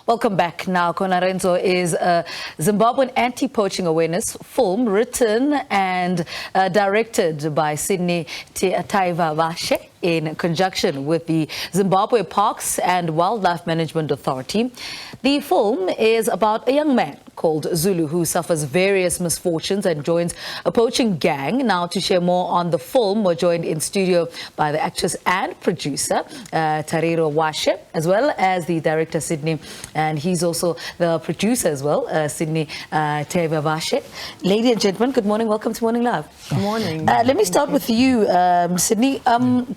Welcome back. Now, Gonarezhou is a Zimbabwean anti-poaching awareness film written and directed by Sydney Taivavashe in conjunction with the Zimbabwe Parks and Wildlife Management Authority. The film is about a young man called Zulu who suffers various misfortunes and joins a poaching gang. Now, to share more on the film, we're joined in studio by the actress and producer Tariro Washe, as well as the director Sydney, and he's also the producer as well, Sydney Taivavashe. Ladies and gentlemen, good morning. Welcome to Morning Live. Good morning. Let me start with you, Sydney.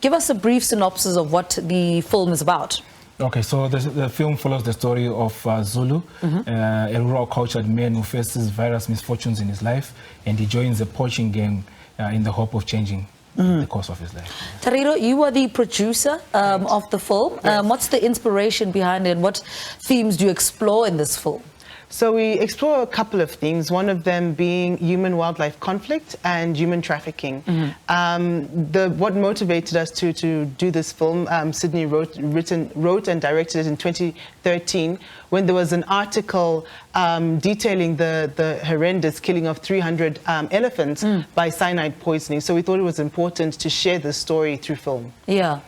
Give us a brief synopsis of what the film is about. Okay, so the film follows the story of Zulu, a rural cultured man who faces various misfortunes in his life, and he joins a poaching gang in the hope of changing the course of his life. Tariro, you are the producer of the film. Yes. What's the inspiration behind it, and what themes do you explore in this film? So we explore a couple of themes, one of them being human-wildlife conflict and human trafficking. What motivated us to do this film, Sydney wrote and directed it in 2013 when there was an article detailing the horrendous killing of 300 elephants by cyanide poisoning. So we thought it was important to share this story through film. Yeah.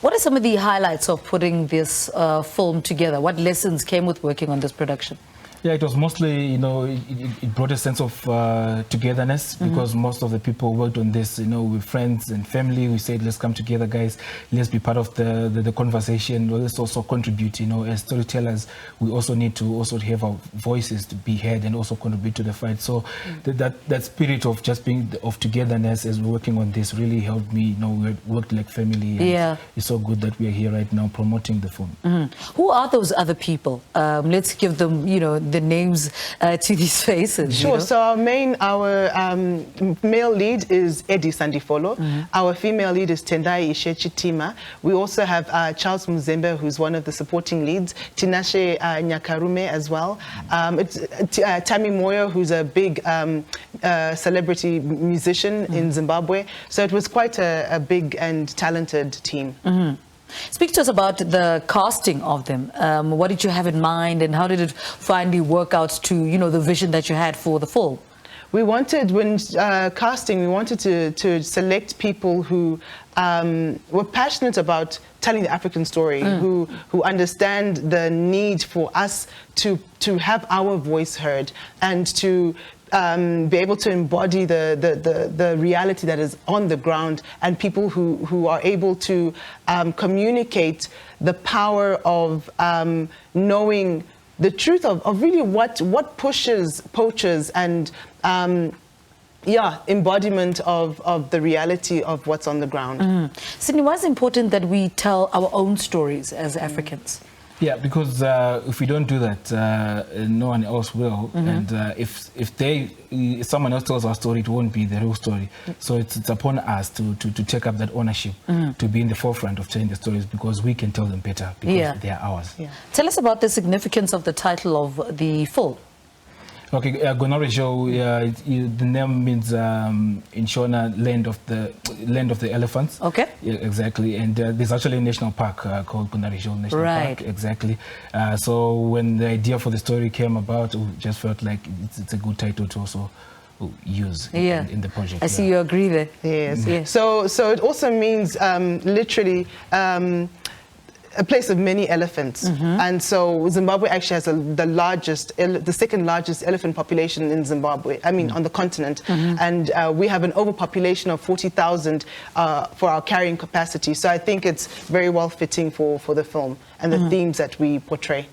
What are some of the highlights of putting this film together? What lessons came with working on this production? Yeah, it was mostly, it brought a sense of togetherness because most of the people worked on this, with friends and family. We said, let's come together, guys. Let's be part of the conversation. Let's also contribute, as storytellers. We also need to also have our voices to be heard and also contribute to the fight. So that spirit of just being of togetherness as we're working on this really helped me. We worked like family. And it's so good that we are here right now promoting the film. Who are those other people? Let's give them, the names to these faces. Sure. So our male lead is Eddie Sandifolo. Our female lead is Tendai Ishechitima. We also have Charles Muzembe, who's one of the supporting leads. Tinashe Nyakarume as well. Tammy Moyo, who's a big celebrity musician in Zimbabwe. So it was quite a big and talented team. Speak to us about the casting of them. What did you have in mind, and how did it finally work out to, the vision that you had for the film? We wanted, when casting, we wanted to select people who were passionate about telling the African story, who understand the need for us to have our voice heard and to be able to embody the reality that is on the ground, and people who are able to communicate the power of knowing the truth of really what pushes poachers and embodiment of the reality of what's on the ground. Sydney, why is it important that we tell our own stories as Africans? Yeah, because if we don't do that, no one else will. And if someone else tells our story, it won't be the real story. So it's upon us to take up that ownership, to be in the forefront of telling the stories, because we can tell them better, because they are ours. Tell us about the significance of the title of the film. Okay, Gonarezhou, the name means in Shona, land of the elephants. Okay. Yeah, exactly. And there's actually a national park called Gonarezhou National Park. Exactly. So when the idea for the story came about, we just felt like it's a good title to also use in the project. I see you agree there. Yes. So it also means literally a place of many elephants, and so Zimbabwe actually has the second largest elephant population in Zimbabwe. I mean, on the continent, and we have an overpopulation of 40,000 for our carrying capacity. So I think it's very well fitting for the film and the themes that we portray.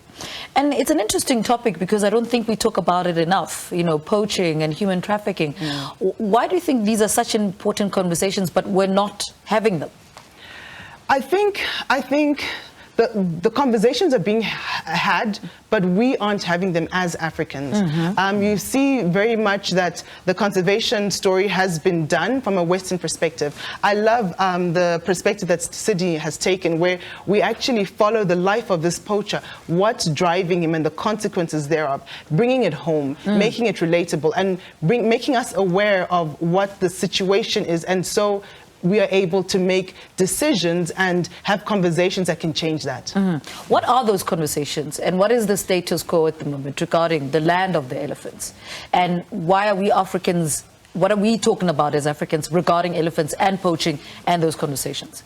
And it's an interesting topic because I don't think we talk about it enough, poaching and human trafficking. Why do you think these are such important conversations, but we're not having them? I think the conversations are being had, but we aren't having them as Africans. You see very much that the conservation story has been done from a Western perspective. I love the perspective that Sydney has taken, where we actually follow the life of this poacher, what's driving him and the consequences thereof, bringing it home, making it relatable, and making us aware of what the situation is. And so we are able to make decisions and have conversations that can change that. What are those conversations, and what is the status quo at the moment regarding the land of the elephants? And why are we Africans, what are we talking about as Africans regarding elephants and poaching and those conversations?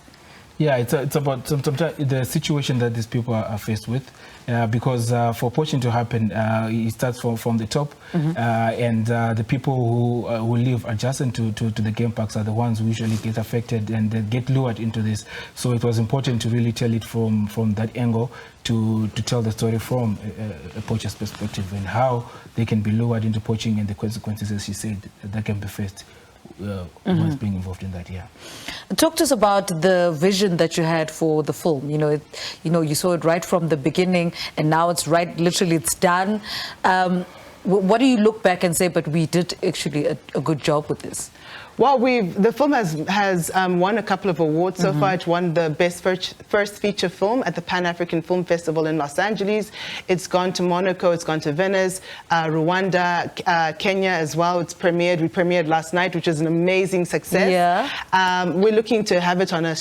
Yeah, it's about sometimes the situation that these people are faced with, because for poaching to happen, it starts from the top, and the people who live adjacent to the game parks are the ones who usually get affected and they get lured into this. So it was important to really tell it from that angle, to tell the story from a poacher's perspective and how they can be lured into poaching and the consequences, as she said, that can be faced. Once being involved in that. Talk to us about the vision that you had for the film. You saw it right from the beginning, and now it's literally it's done. What do you look back and say, but we did actually a good job with this? Well, the film has won a couple of awards so far. It won the Best First Feature Film at the Pan-African Film Festival in Los Angeles. It's gone to Monaco, it's gone to Venice, Rwanda, Kenya as well. It's premiered. We premiered last night, which is an amazing success. Yeah. We're looking to have it on a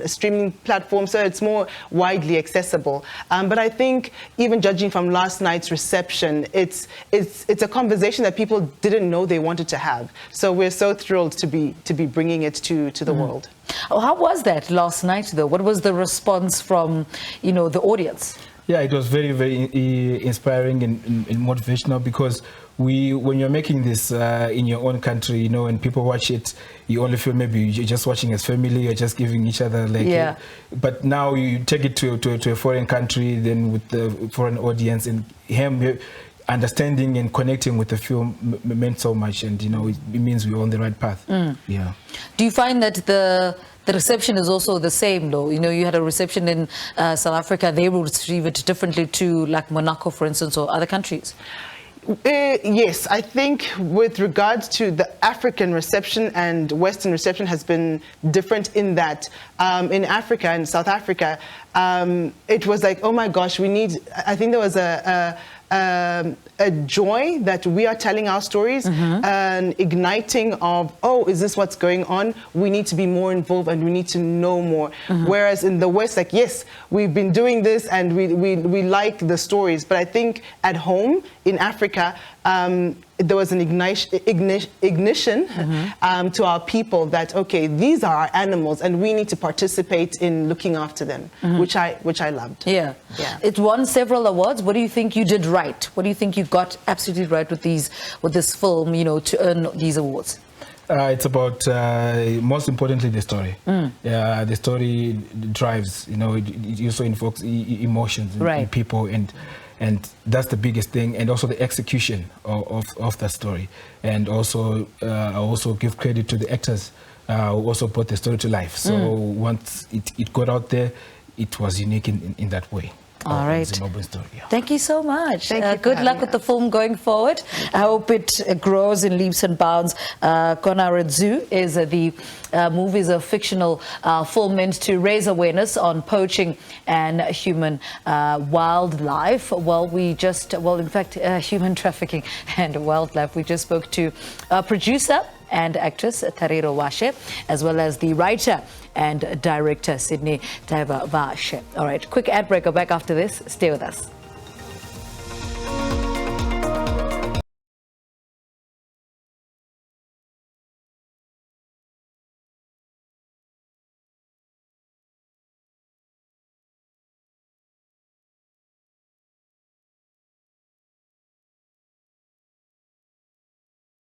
streaming platform, so it's more widely accessible. But I think even judging from last night's reception, it's a conversation that people didn't know they wanted to have. So we're so thrilled to be bringing it to the world. Oh, how was that last night, though? What was the response from, the audience? Yeah, it was very, very inspiring and motivational, because when you're making this in your own country, and people watch it, you only feel maybe you're just watching as family, you're just giving each other but now you take it to a foreign country, then with the foreign audience, and him understanding and connecting with the film meant so much, and it means we're on the right path. Yeah. Do you find that the reception is also the same, though? You had a reception in South Africa. They will receive it differently to, like, Monaco, for instance, or other countries. Yes, I think with regards to the African reception and Western reception has been different in that in Africa, in South Africa, it was like, oh my gosh, I think there was a joy that we are telling our stories, an igniting of, oh, is this what's going on? We need to be more involved and we need to know more. Whereas in the West, like, yes, we've been doing this and we like the stories, but I think at home in Africa, there was an ignition to our people that, okay, these are our animals and we need to participate in looking after them, which I loved. Yeah. It won several awards. What do you think you did right? What do you think you got absolutely right with this film, to earn these awards? It's about, most importantly, the story. The story drives, it also invokes emotions in people, and that's the biggest thing, and also the execution of that story. And also, I also give credit to the actors who also brought the story to life. So once it got out there, it was unique in that way. All right. Zimbabwean story. Thank you so much. Thank you. Good luck with the film going forward. I hope it grows in leaps and bounds. Gonarezhou is the movie, is a fictional film meant to raise awareness on poaching and human wildlife. In fact, human trafficking and wildlife. We just spoke to producer and actress Tariro Washe, as well as the writer and director Sydney Taivavashe. All right, quick ad break. Go back after this. Stay with us.